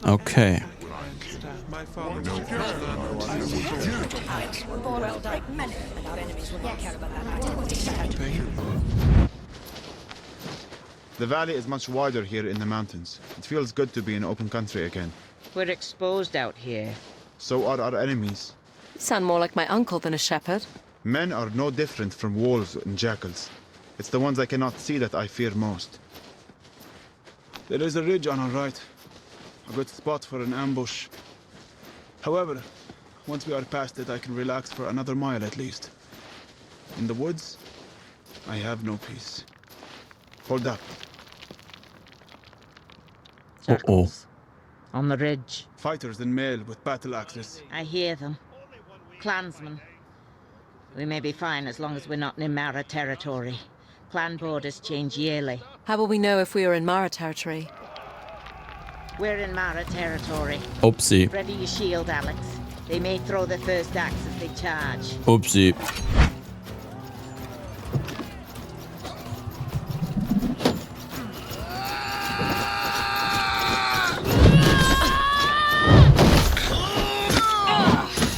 Okay. The valley is much wider here in the mountains. It feels good to be in open country again. We're exposed out here. So are our enemies. You sound more like my uncle than a shepherd. Men are no different from wolves and jackals. It's the ones I cannot see that I fear most. There is a ridge on our right. A good spot for an ambush. However, once we are past it, I can relax for another mile at least. In the woods, I have no peace. Hold up. Circles. On the ridge. Fighters in mail with battle axes. I hear them. Clansmen. We may be fine as long as we're not in Mara territory. Clan borders change yearly. How will we know if we are in Mara territory? We're in Mara territory. Oopsie. Ready your shield, Alex. They may throw the first axe as they charge. Oopsie.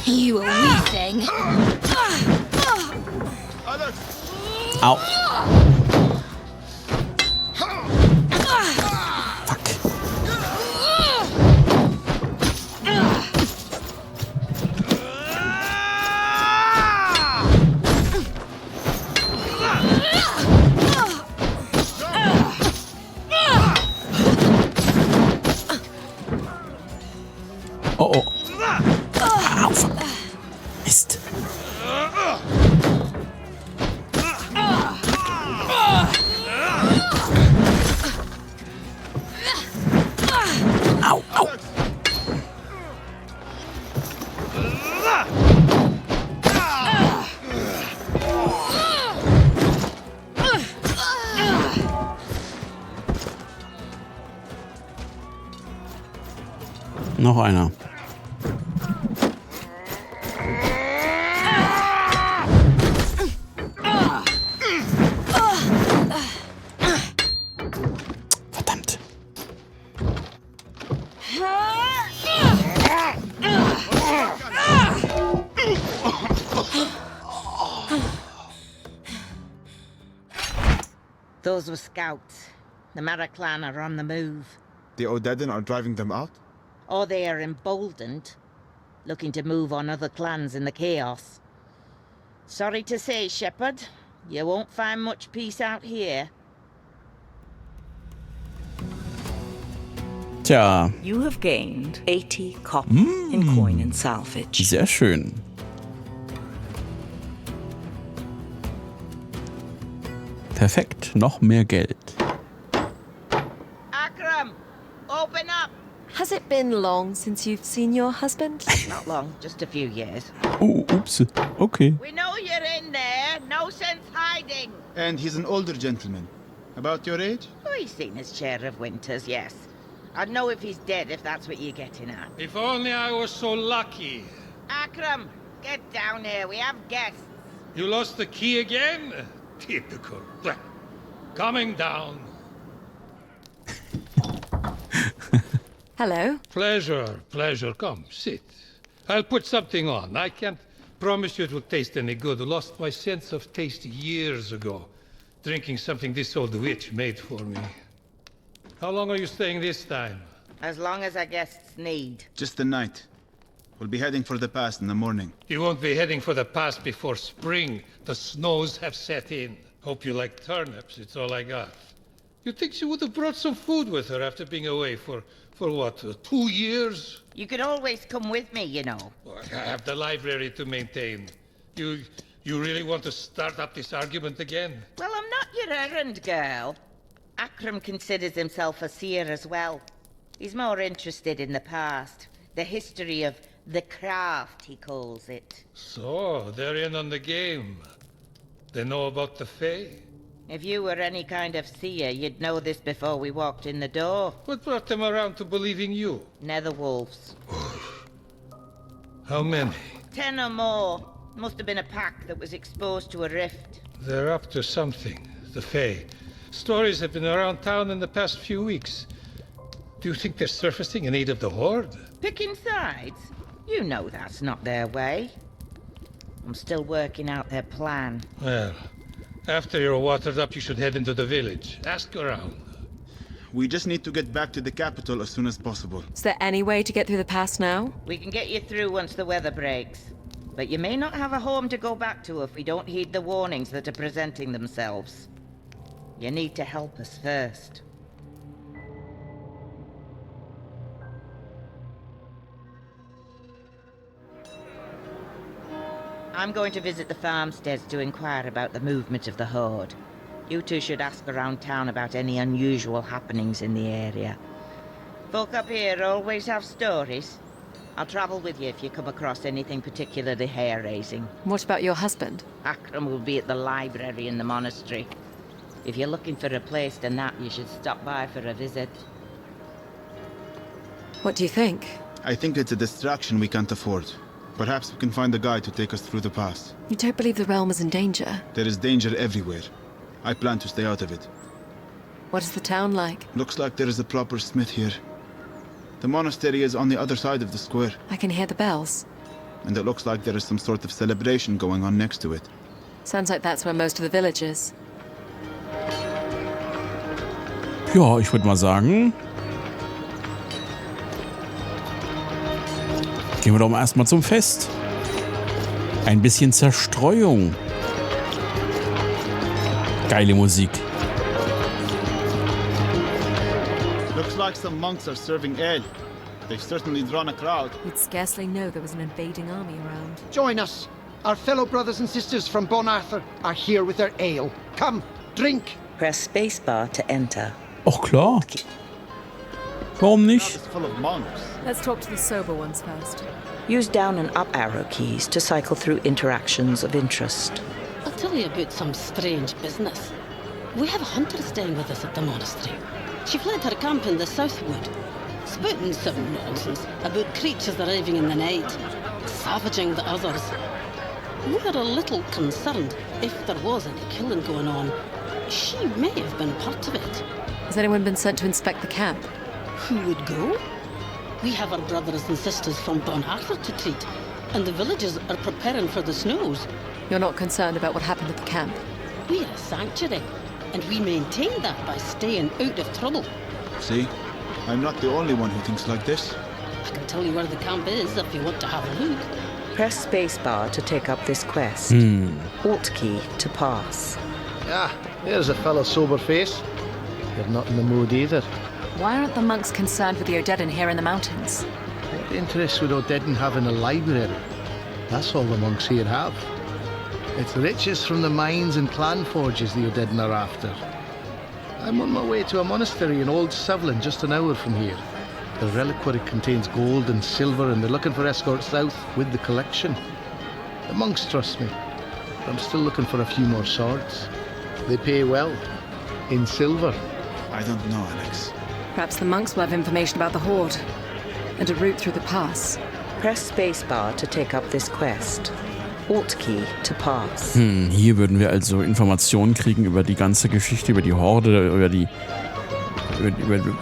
You a wee thing. Au. Oh, oh. Au, fuck. Mist. Au, au. Noch einer. Verdammt. Those were scouts. The Mara clan are on the move. The Odedan are driving them out? Or they are emboldened, looking to move on other clans in the chaos. Sorry to say, Shepherd, you won't find much peace out here. Tja, You have gained 80 copper in coin and salvage. sehr schön. Perfekt, noch mehr Geld. Akram, open up! Has it been long since you've seen your husband? Not long, just a few years. Oh, ups. Okay. We know you're in there, no sense hiding. And he's an older gentleman. About your age? Oh, he's seen his share of winters, yes. I'd know if he's dead, if that's what you're getting at. If only I was so lucky. Akram, get down here, we have guests. You lost the key again? Typical. Coming down. Hello. Pleasure, pleasure. Come, sit. I'll put something on. I can't promise you it will taste any good. I lost my sense of taste years ago, drinking something this old witch made for me. How long are you staying this time? As long as our guests need. Just the night. We'll be heading for the pass in the morning. You won't be heading for the pass before spring. The snows have set in. Hope you like turnips. It's all I got. You'd think she would have brought some food with her after being away for what, 2 years? You can always come with me, you know. Well, I have the library to maintain. You really want to start up this argument again? Well, I'm not your errand girl. Akram considers himself a seer as well. He's more interested in the past. The history of the craft, he calls it. So, they're in on the game. They know about the Fae? If you were any kind of seer, you'd know this before we walked in the door. What brought them around to believing you? Netherwolves. How many? 10 or more. Must have been a pack that was exposed to a rift. They're up to something, the Fae. Stories have been around town in the past few weeks. Do you think they're surfacing in aid of the Horde? Picking sides? You know that's not their way. I'm still working out their plan. Well, after you're watered up, you should head into the village. Ask around. We just need to get back to the capital as soon as possible. Is there any way to get through the pass now? We can get you through once the weather breaks. But you may not have a home to go back to if we don't heed the warnings that are presenting themselves. You need to help us first. I'm going to visit the farmsteads to inquire about the movement of the Horde. You two should ask around town about any unusual happenings in the area. Folk up here always have stories. I'll travel with you if you come across anything particularly hair-raising. What about your husband? Akram will be at the library in the monastery. If you're looking for a place to nap, you should stop by for a visit. What do you think? I think it's a distraction we can't afford. Perhaps we can find a guide to take us through the pass. You don't believe the realm is in danger? There is danger everywhere. I plan to stay out of it. What is the town like? Looks like there is a proper smith here. The monastery is on the other side of the square, I can hear the bells. and it looks like there is some sort of celebration going on next to it. Sounds like that's where most of the village is. Ja, ich würde mal sagen, gehen wir doch mal erstmal zum Fest. Ein bisschen Zerstreuung. Geile Musik. Looks like some monks are serving ale. They've certainly drawn a crowd. You'd scarcely know there was an invading army around. Join us. Our fellow brothers and sisters from Bon Arthur are here with their ale. Come, drink. Press spacebar to enter. Ach klar. Warum Crowd nicht? is full of monks. Let's talk to the sober ones first. Use down and up arrow keys to cycle through interactions of interest. I'll tell you about some strange business. We have a hunter staying with us at the monastery. She fled her camp in the Southwood, spouting some nonsense about creatures arriving in the night, savaging the others. We're a little concerned if there was any killing going on. She may have been part of it. Has anyone been sent to inspect the camp? Who would go? We have our brothers and sisters from Bon Arthur to treat, and the villagers are preparing for the snows. You're not concerned about what happened at the camp? We're a sanctuary, and we maintain that by staying out of trouble. See? I'm not the only one who thinks like this. I can tell you where the camp is if you want to have a look. Press spacebar to take up this quest. Alt key to pass. Ah, there's a fellow sober face. You're not in the mood either. Why aren't the monks concerned with the Odedan here in the mountains? What interest would Odedan have in a library? That's all the monks here have. It's riches from the mines and clan forges the Odedan are after. I'm on my way to a monastery in Old Sevlin, just an hour from here. The reliquary contains gold and silver, and they're looking for escorts south with the collection. The monks trust me, but I'm still looking for a few more swords. They pay well, in silver. I don't know, Alex. Perhaps the monks will have information about the Horde and a route through the pass. Press spacebar to take up this quest. Alt key to pass. Hier würden wir also Informationen kriegen über die ganze Geschichte, über die Horde, über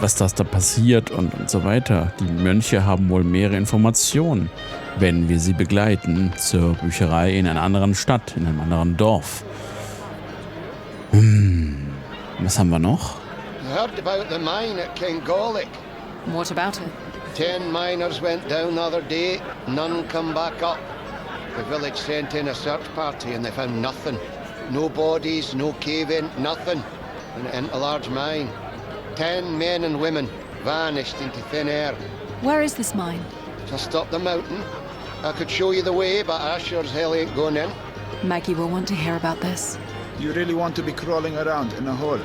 was da passiert und so weiter. Die Mönche haben wohl mehrere Informationen, wenn wir sie begleiten zur Bücherei in einer anderen Stadt, in einem anderen Dorf. Was haben wir noch? I heard about the mine at Kengolic. What about it? 10 miners went down the other day, none come back up. The village sent in a search party and they found nothing. No bodies, no cave-in, nothing. And into a large mine. 10 men and women vanished into thin air. Where is this mine? Just up the mountain. I could show you the way, but I sure as hell ain't going in. Maggie will want to hear about this. You really want to be crawling around in a hole?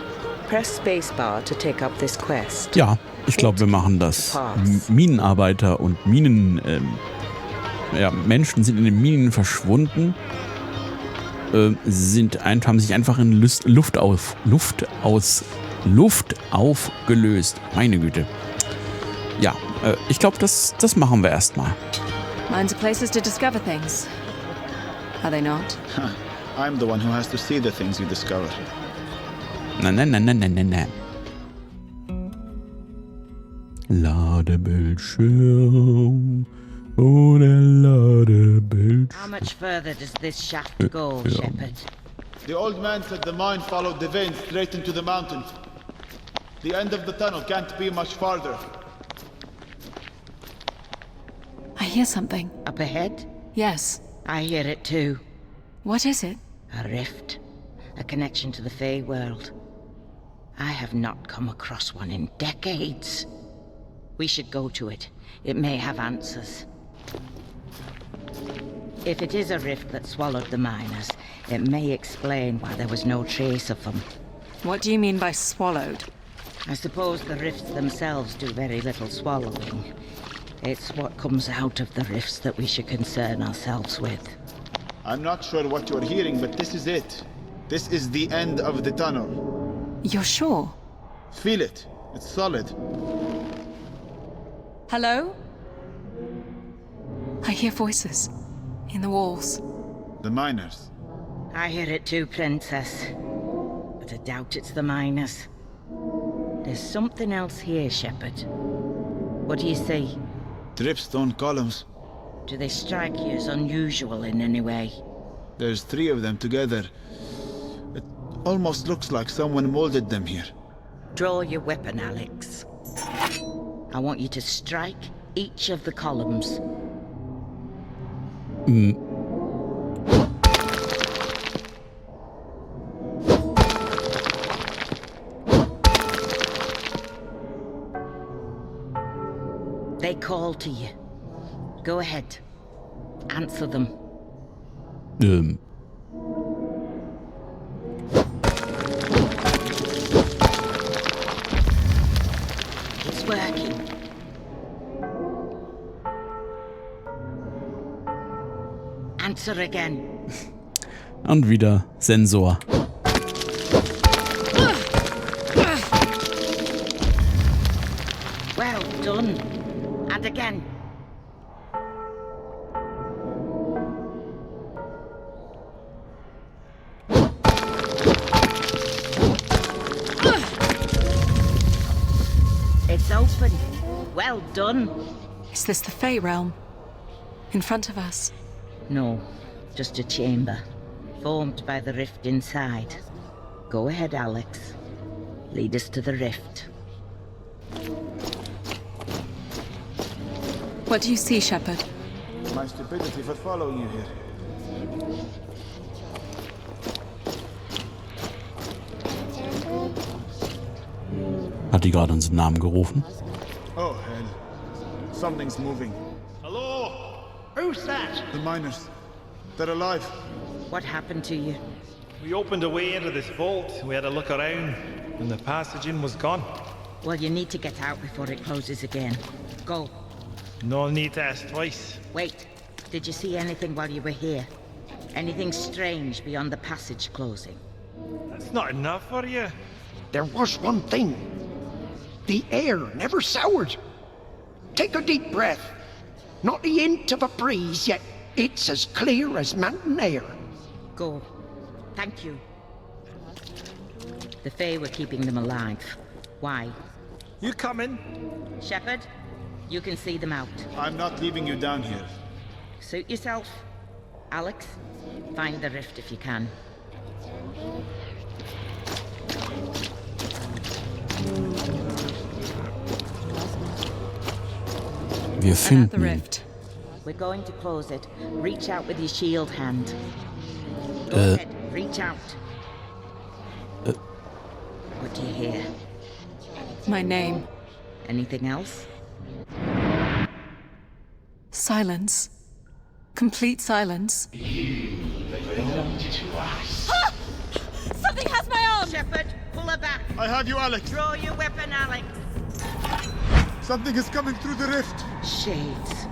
Press spacebar to take up this quest. Ja, ich glaube, wir machen das. Minenarbeiter und Menschen sind in den Minen verschwunden, haben sich einfach in Luft aufgelöst. Meine Güte. Ja, ich glaube, das machen wir erstmal. Mines are places to discover things. Are they not? I'm the one who has to see the things you discover. Nein. Ladebildschirm. Oh, der Ladebildschirm. How much further does this shaft go, Shepherd? The old man said the mine followed the vein straight into the mountain. The end of the tunnel can't be much farther. I hear something. Up ahead? Yes. I hear it too. What is it? A rift. A connection to the Fey world. I have not come across one in decades. We should go to it. It may have answers. If it is a rift that swallowed the miners, it may explain why there was no trace of them. What do you mean by swallowed? I suppose the rifts themselves do very little swallowing. It's what comes out of the rifts that we should concern ourselves with. I'm not sure what you're hearing, but this is it. This is the end of the tunnel. You're sure? Feel it. It's solid. Hello? I hear voices in the walls. The miners. I hear it too, Princess. But I doubt it's the miners. There's something else here, Shepherd. What do you see? Dripstone columns. Do they strike you as unusual in any way? There's 3 of them together. It almost looks like someone molded them here. Draw your weapon, Alex. I want you to strike each of the columns. They call to you. Go ahead. Answer them. It's working. Answer again. Und wieder Sensor. Well done. And again. It's open. Well done. Is this the Fey realm? In front of us? No, just a chamber, formed by the rift inside. Go ahead, Alex. Lead us to the rift. What do you see, Shepherd? My stupidity for following you here. Hat die gerade unseren Namen gerufen? Oh, hell. Something's moving. Hello? Who's that? The miners. They're alive. What happened to you? We opened a way into this vault. We had a look around, and the passage in was gone. Well, you need to get out before it closes again. Go. No need to ask twice. Wait. Did you see anything while you were here? Anything strange beyond the passage closing? That's not enough for you. There was one thing. The air never soured. Take a deep breath. Not the hint of a breeze, yet it's as clear as mountain air. Go. Thank you. The Fae were keeping them alive. Why? You coming? Shepherd, you can see them out. I'm not leaving you down here. Suit yourself. Alex, find the rift if you can. Wir I'm at the finden ihn. rift. We're going to close it. Reach out with your shield hand. Go ahead, reach out. What do you hear? My name. Anything else? Silence. Complete silence. Something has my arm! Shepherd, pull her back. I have you, Alex. Draw your weapon, Alex. Something is coming through the rift. Shades.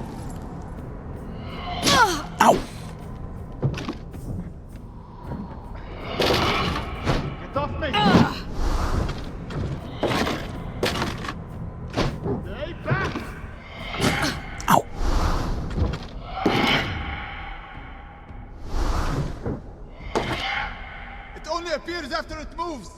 Au! Get off me. Stay back. Au! It only appears after it moves.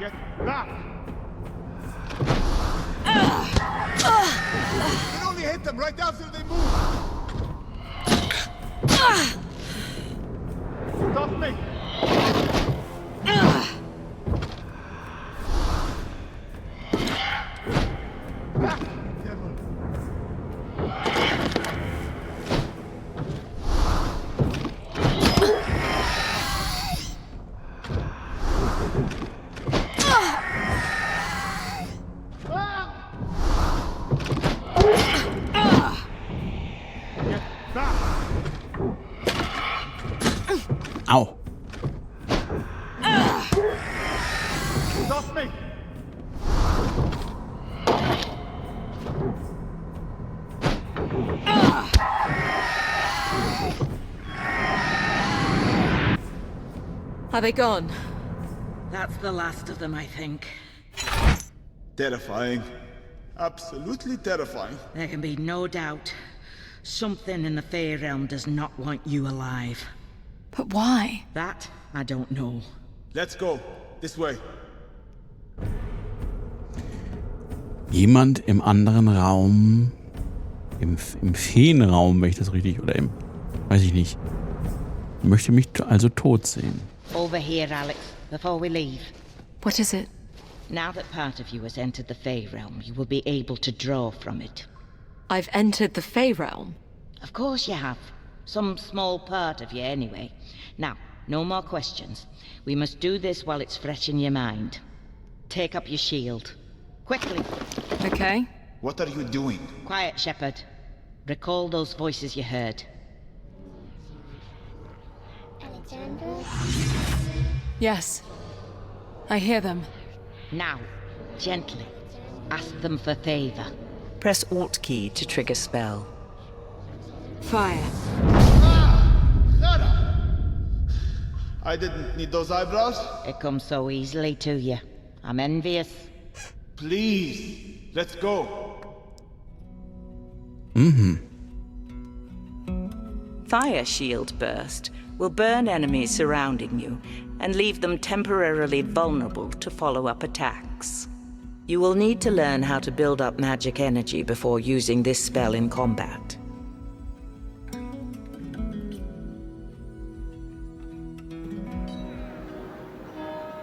Get back! You can only hit them right after they move! Stop me! Back, devil! Au. Stop me! Are they gone? That's the last of them, I think. Terrifying. Absolutely terrifying. There can be no doubt. Something in the Fey realm does not want you alive. But why? That, I don't know. Let's go. This way. Jemand im anderen Raum, im Feenraum, wenn ich das richtig, oder im, weiß ich nicht, möchte mich also tot sehen. Over here, Alex, before we leave. What is it? Now that part of you has entered the Fey realm, you will be able to draw from it. I've entered the Fey realm. Of course you have. Some small part of you, anyway. Now, no more questions. We must do this while it's fresh in your mind. Take up your shield. Quickly. Okay. What are you doing? Quiet, Shepherd. Recall those voices you heard. Yes. I hear them. Now, gently, ask them for favor. Press Alt key to trigger spell. Fire. I didn't need those eyebrows. It comes so easily to you. I'm envious. Please, let's go. Fire shield burst will burn enemies surrounding you and leave them temporarily vulnerable to follow-up attacks. You will need to learn how to build up magic energy before using this spell in combat.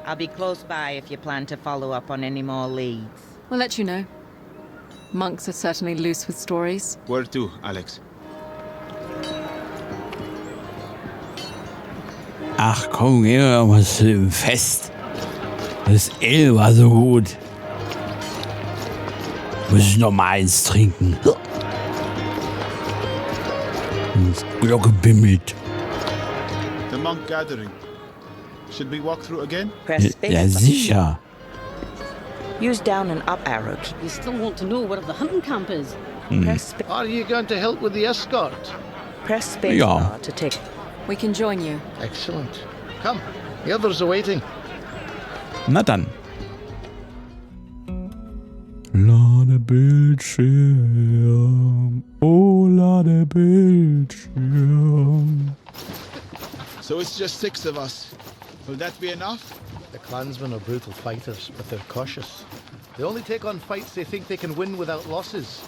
I'll be close by if you plan to follow up on any more leads. We'll let you know. Monks are certainly loose with stories. Where to, Alex? Ach komm, gehen wir mal zu dem Fest. Das Ale war so gut. Muss ich noch mal eins trinken. Ist Glocke bimmelt. The monk gathering. Should we walk through again? Press space. Ja, sicher. Use down and up arrow key. You still want to know where the hunting camp is? Press, Are you going to help with the escort? press space Ja. bar to take. We can join you. Excellent. Come, the others are waiting. Na dann. Lade Bildschirm. Oh, lade Bildschirm. So it's just 6 of us. Will that be enough? The clansmen are brutal fighters, but they're cautious. They only take on fights they think they can win without losses.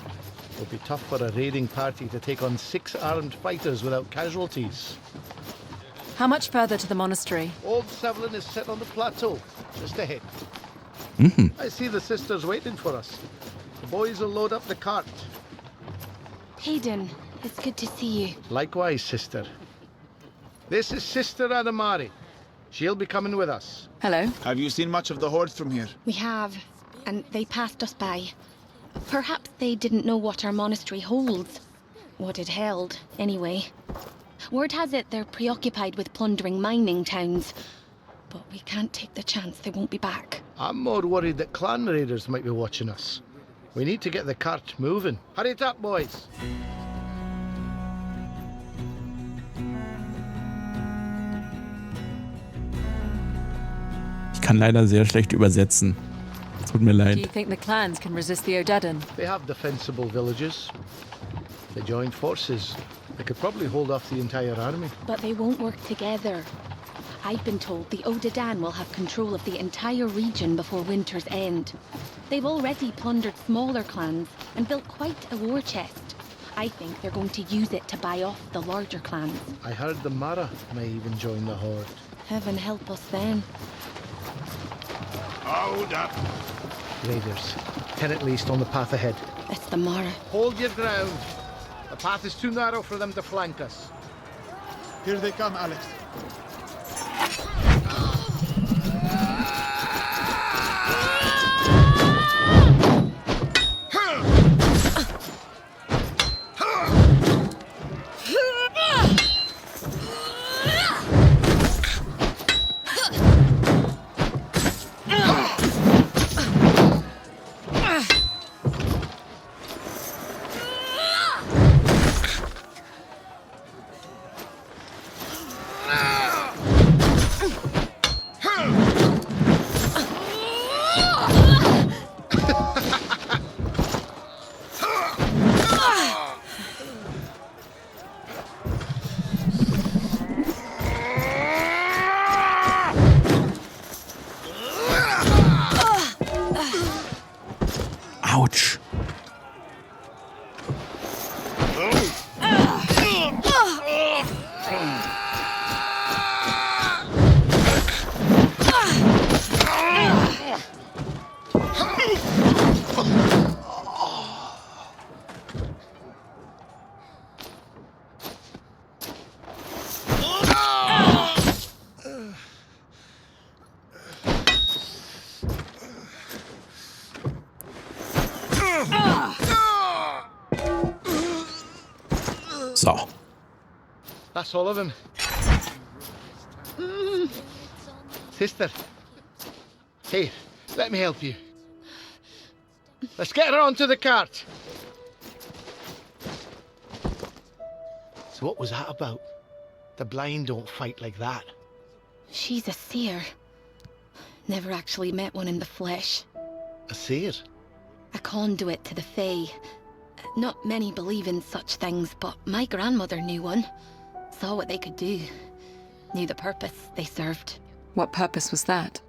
It'll be tough for a raiding party to take on 6 armed fighters without casualties. How much further to the monastery? Old Sevlin is set on the plateau, just ahead. I see the sisters waiting for us. The boys will load up the cart. Hayden, it's good to see you. Likewise, sister. This is Sister Adamari. She'll be coming with us. Hello. Have you seen much of the horde from here? We have, and they passed us by. Perhaps they didn't know what our monastery holds. What it held, anyway. Word has it they're preoccupied with plundering mining towns. But we can't take the chance they won't be back. I'm more worried that clan raiders might be watching us. We need to get the cart moving. Hurry it up, boys. Ich kann leider sehr schlecht übersetzen. Tut mir Do you leid. think the clans can resist the Odedan? They have defensible villages. They joined forces. They could probably hold off the entire army. But they won't work together. I've been told the Odadan will have control of the entire region before winter's end. They've already plundered smaller clans and built quite a war chest. I think they're going to use it to buy off the larger clans. I heard the Mara may even join the Horde. Heaven help us then. Hold up. Raiders. 10 at least on the path ahead. It's the Mara. Hold your ground. The path is too narrow for them to flank us. Here they come, Alex. Ouch. So. That's all of them. Sister. Here, let me help you. Let's get her onto the cart. So what was that about? The blind don't fight like that. She's a seer. Never actually met one in the flesh. A seer? A conduit to the Fae. Not many believe in such things, but my grandmother knew one. Saw what they could do. Knew the purpose they served. What purpose was that?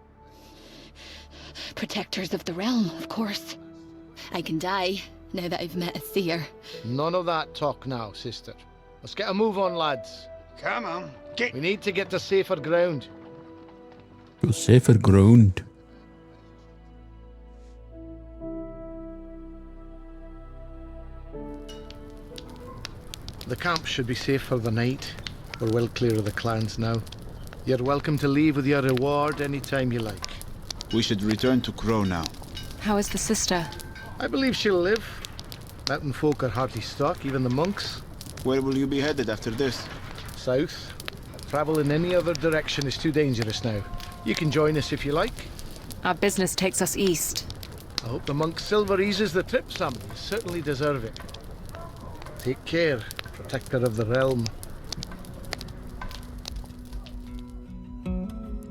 Protectors of the realm, of course. I can die, now that I've met a seer. None of that talk now, sister. Let's get a move on, lads. Come on, get... We need to get to safer ground. To safer ground. The camp should be safe for the night. We're well clear of the clans now. You're welcome to leave with your reward any time you like. We should return to Crow now. How is the sister? I believe she'll live. Mountain folk are hearty stock, even the monks. Where will you be headed after this? South. Travel in any other direction is too dangerous now. You can join us if you like. Our business takes us east. I hope the monk's silver eases the trip some. You certainly deserve it. Take care, protector of the realm.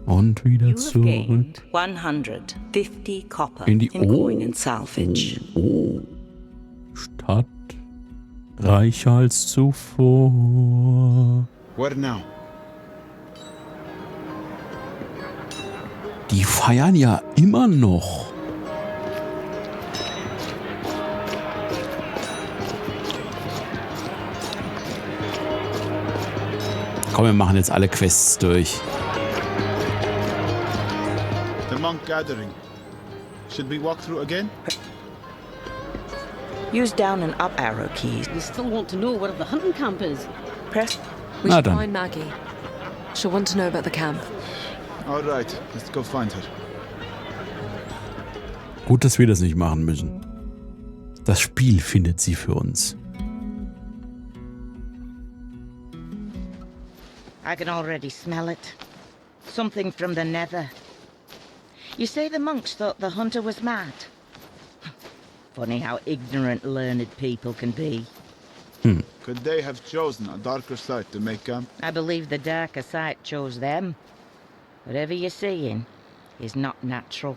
Und wieder You have zurück. gained 150 copper In die coin and salvage. Stadt. Reicher als zuvor. Where now? Die feiern ja immer noch. Komm, wir machen jetzt alle Quests durch. The monk gathering. Should we walk through again? Use down and up arrow keys. You still want to know where the hunting camp is? Press. We Na should dann. find Maggie. She'll want to know about the camp. All right, let's go find her. Gut, dass wir das nicht machen müssen. Das Spiel findet sie für uns. I can already smell it. Something from the nether. You say the monks thought the hunter was mad? Funny how ignorant learned people can be. Could they have chosen a darker site to make camp? I believe the darker side chose them. Whatever you're seeing is not natural.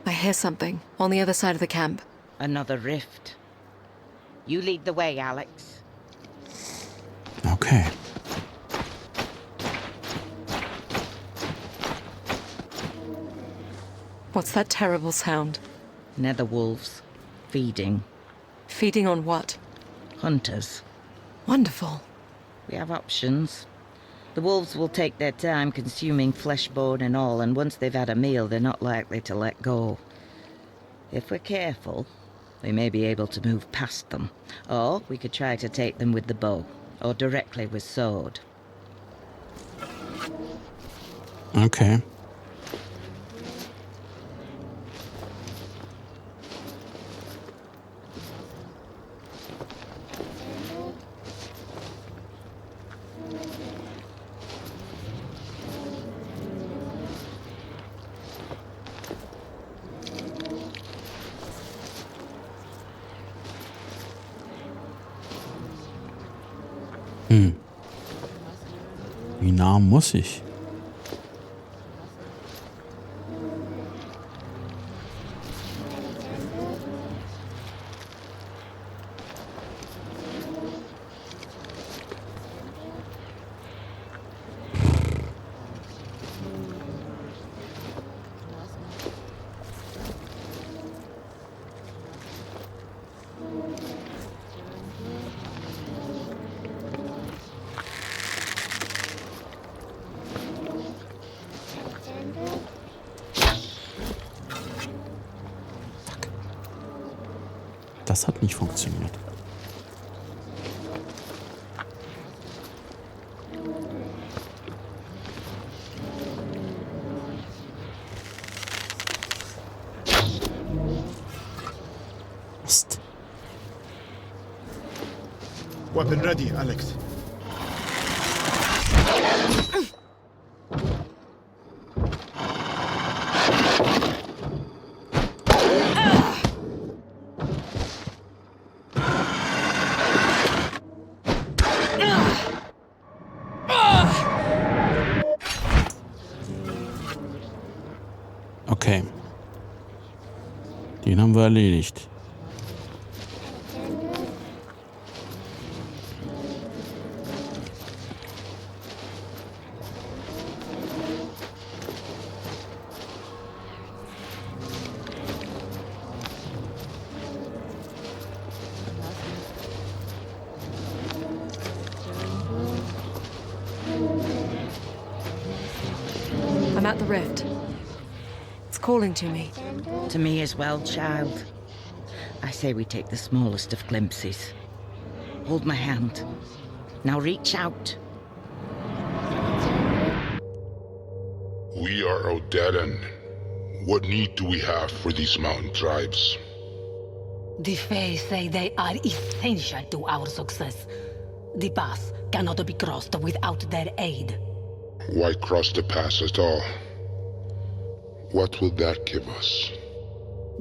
I hear something on the other side of the camp. Another rift. You lead the way, Alex. What's that terrible sound? Nether wolves. Feeding. Feeding on what? Hunters. Wonderful. We have options. The wolves will take their time consuming flesh, bone and all, and once they've had a meal, they're not likely to let go. If we're careful, we may be able to move past them. Or we could try to take them with the bow, or directly with sword. Okay. Wie nah muss ich? Das hat nicht funktioniert. Mist. Weapon ready, Alex. Okay. Den haben wir erledigt. I'm at the rift. It's calling to me. To me as well, child. I say we take the smallest of glimpses. Hold my hand. Now reach out. We are Odedden. What need do we have for these mountain tribes? The Fae say they are essential to our success. The pass cannot be crossed without their aid. Why cross the pass at all? What will that give us?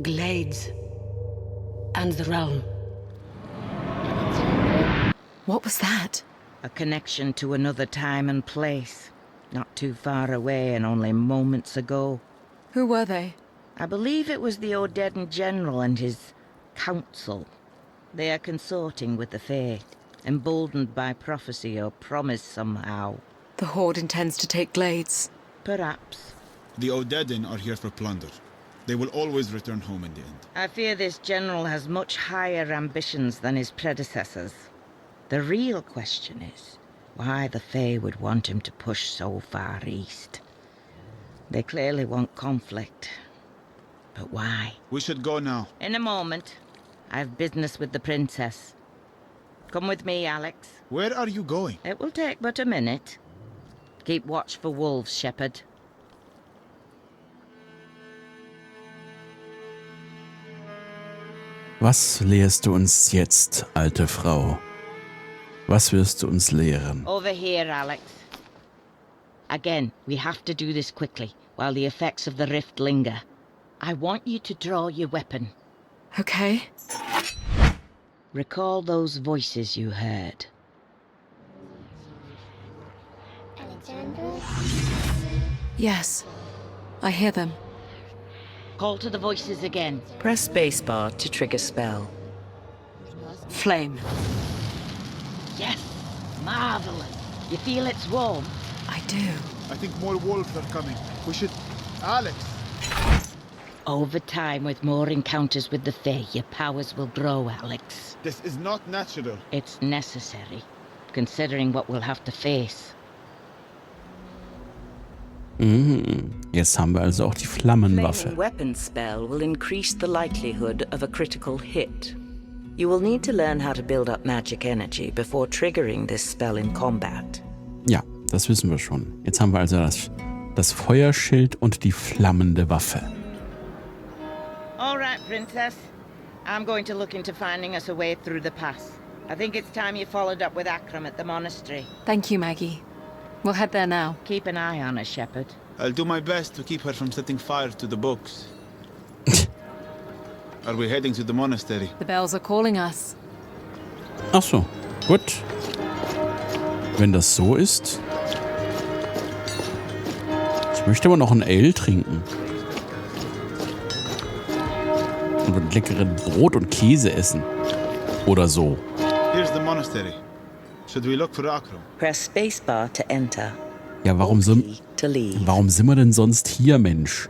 Glades. And the realm. What was that? A connection to another time and place. Not too far away and only moments ago. Who were they? I believe it was the Odedden General and his council. They are consorting with the Fae, emboldened by prophecy or promise somehow. The Horde intends to take Glades. Perhaps. The Odedden are here for plunder. They will always return home in the end. I fear this general has much higher ambitions than his predecessors. The real question is why the Fae would want him to push so far east. They clearly want conflict. But why? We should go now. In a moment. I have business with the princess. Come with me, Alex. Where are you going? It will take but a minute. Keep watch for wolves, shepherd. Was lehrst du uns jetzt, alte Frau? Was wirst du uns lehren? Over here, Alex. Again, we have to do this quickly, while the effects of the rift linger. I want you to draw your weapon. Okay. Recall those voices you heard. Yes, I hear them. Call to the voices again. Press spacebar to trigger spell. Flame. Yes, marvelous. You feel it's warm? I do. I think more wolves are coming. We should... Alex! Over time, with more encounters with the Fae, your powers will grow, Alex. This is not natural. It's necessary, considering what we'll have to face. Jetzt haben wir also auch die Flammenwaffe. Flaming weapon spell will increase the likelihood of a critical hit. You will need to learn how to build up magic energy before triggering this spell in combat. Ja, das wissen wir schon. Jetzt haben wir also das Feuerschild und die flammende Waffe. All right, Princess. I'm going to look into finding us a way through the pass. I think it's time you followed up with Akram at the monastery. Thank you, Maggie. We'll head there now. Keep an eye on her, Shepherd. I'll do my best to keep her from setting fire to the books. Are we heading to the monastery? The bells are calling us. Ach so, gut. Wenn das so ist. Ich möchte aber noch ein Ale trinken. Und ein leckeren Brot und Käse essen. Oder so. Here's the monastery. Should we look for Akram? Press spacebar to enter. Ja, warum sind wir denn sonst hier, Mensch?